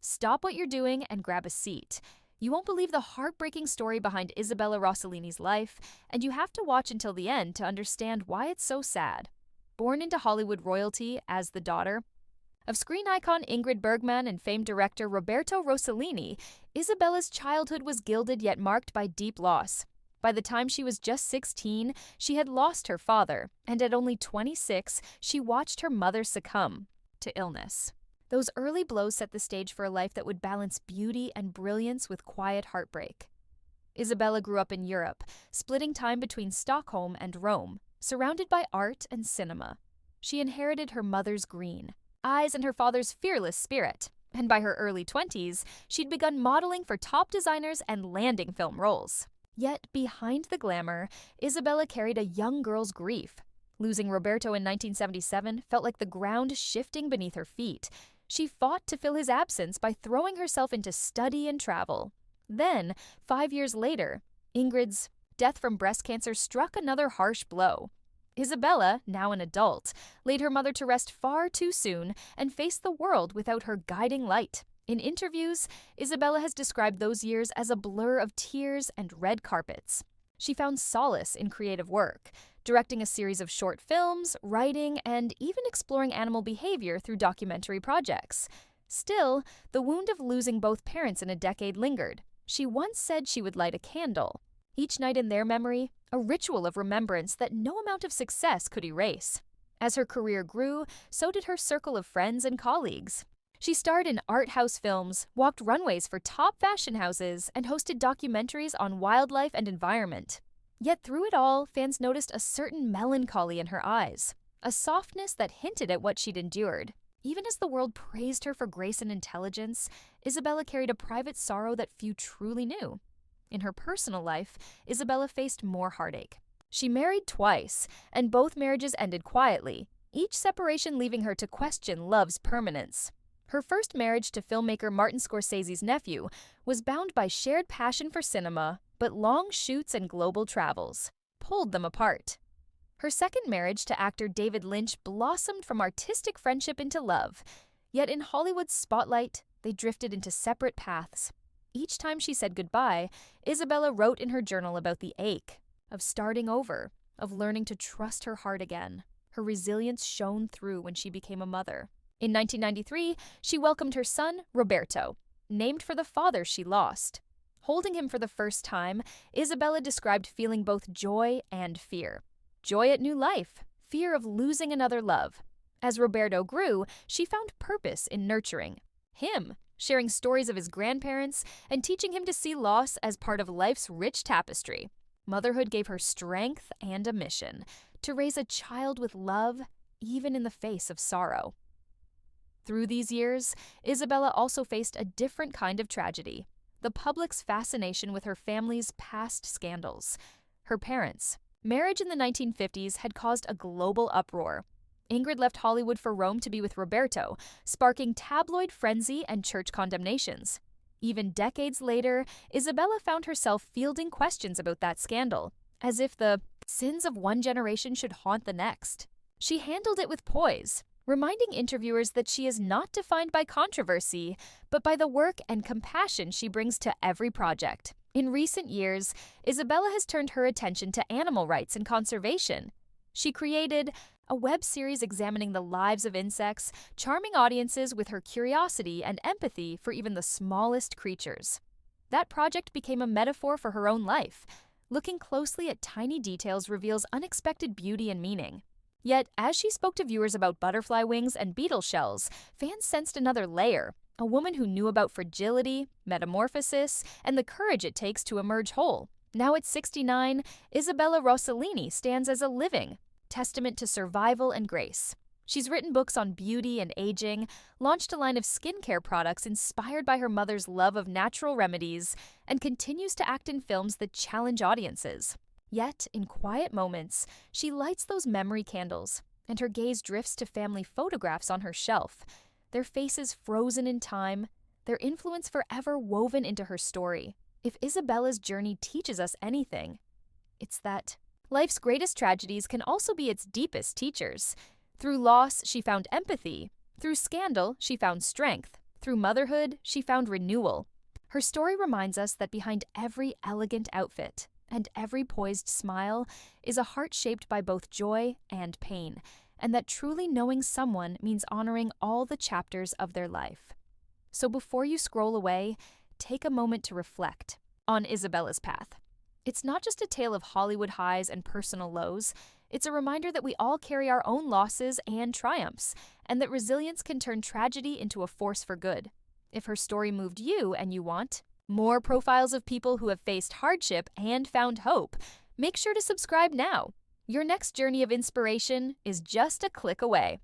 Stop what you're doing and grab a seat. You won't believe the heartbreaking story behind Isabella Rossellini's life, and you have to watch until the end to understand why it's so sad. Born into Hollywood royalty as the daughter of screen icon Ingrid Bergman and famed director Roberto Rossellini, Isabella's childhood was gilded yet marked by deep loss. By the time she was just 16, she had lost her father, and at only 26, she watched her mother succumb to illness. Those early blows set the stage for a life that would balance beauty and brilliance with quiet heartbreak. Isabella grew up in Europe, splitting time between Stockholm and Rome, surrounded by art and cinema. She inherited her mother's green eyes and her father's fearless spirit, and by her early 20s, she'd begun modeling for top designers and landing film roles. Yet, behind the glamour, Isabella carried a young girl's grief. Losing Roberto in 1977 felt like the ground shifting beneath her feet. She fought to fill his absence by throwing herself into study and travel. Then, 5 years later, Ingrid's death from breast cancer struck another harsh blow. Isabella, now an adult, laid her mother to rest far too soon and faced the world without her guiding light. In interviews, Isabella has described those years as a blur of tears and red carpets. She found solace in creative work, directing a series of short films, writing, and even exploring animal behavior through documentary projects. Still, the wound of losing both parents in a decade lingered. She once said she would light a candle, each night in their memory, a ritual of remembrance that no amount of success could erase. As her career grew, so did her circle of friends and colleagues. She starred in art house films, walked runways for top fashion houses, and hosted documentaries on wildlife and environment. Yet through it all, fans noticed a certain melancholy in her eyes, a softness that hinted at what she'd endured. Even as the world praised her for grace and intelligence, Isabella carried a private sorrow that few truly knew. In her personal life, Isabella faced more heartache. She married twice, and both marriages ended quietly, each separation leaving her to question love's permanence. Her first marriage to filmmaker Martin Scorsese's nephew was bound by shared passion for cinema, but long shoots and global travels pulled them apart. Her second marriage to actor David Lynch blossomed from artistic friendship into love, yet in Hollywood's spotlight, they drifted into separate paths. Each time she said goodbye, Isabella wrote in her journal about the ache of starting over, of learning to trust her heart again. Her resilience shone through when she became a mother. In 1993, she welcomed her son, Roberto, named for the father she lost. Holding him for the first time, Isabella described feeling both joy and fear. Joy at new life, fear of losing another love. As Roberto grew, she found purpose in nurturing him, sharing stories of his grandparents and teaching him to see loss as part of life's rich tapestry. Motherhood gave her strength and a mission to raise a child with love, even in the face of sorrow. Through these years, Isabella also faced a different kind of tragedy, the public's fascination with her family's past scandals. Her parents' marriage in the 1950s had caused a global uproar. Ingrid left Hollywood for Rome to be with Roberto, sparking tabloid frenzy and church condemnations. Even decades later, Isabella found herself fielding questions about that scandal, as if the sins of one generation should haunt the next. She handled it with poise, reminding interviewers that she is not defined by controversy, but by the work and compassion she brings to every project. In recent years, Isabella has turned her attention to animal rights and conservation. She created a web series examining the lives of insects, charming audiences with her curiosity and empathy for even the smallest creatures. That project became a metaphor for her own life. Looking closely at tiny details reveals unexpected beauty and meaning. Yet, as she spoke to viewers about butterfly wings and beetle shells, fans sensed another layer, a woman who knew about fragility, metamorphosis, and the courage it takes to emerge whole. Now at 69, Isabella Rossellini stands as a living testament to survival and grace. She's written books on beauty and aging, launched a line of skincare products inspired by her mother's love of natural remedies, and continues to act in films that challenge audiences. Yet, in quiet moments, she lights those memory candles, and her gaze drifts to family photographs on her shelf, their faces frozen in time, their influence forever woven into her story. If Isabella's journey teaches us anything, it's that life's greatest tragedies can also be its deepest teachers. Through loss, she found empathy. Through scandal, she found strength. Through motherhood, she found renewal. Her story reminds us that behind every elegant outfit and every poised smile is a heart shaped by both joy and pain, and that truly knowing someone means honoring all the chapters of their life. So before you scroll away, take a moment to reflect on Isabella's path. It's not just a tale of Hollywood highs and personal lows. It's a reminder that we all carry our own losses and triumphs, and that resilience can turn tragedy into a force for good. If her story moved you and you want more profiles of people who have faced hardship and found hope, make sure to subscribe now. Your next journey of inspiration is just a click away.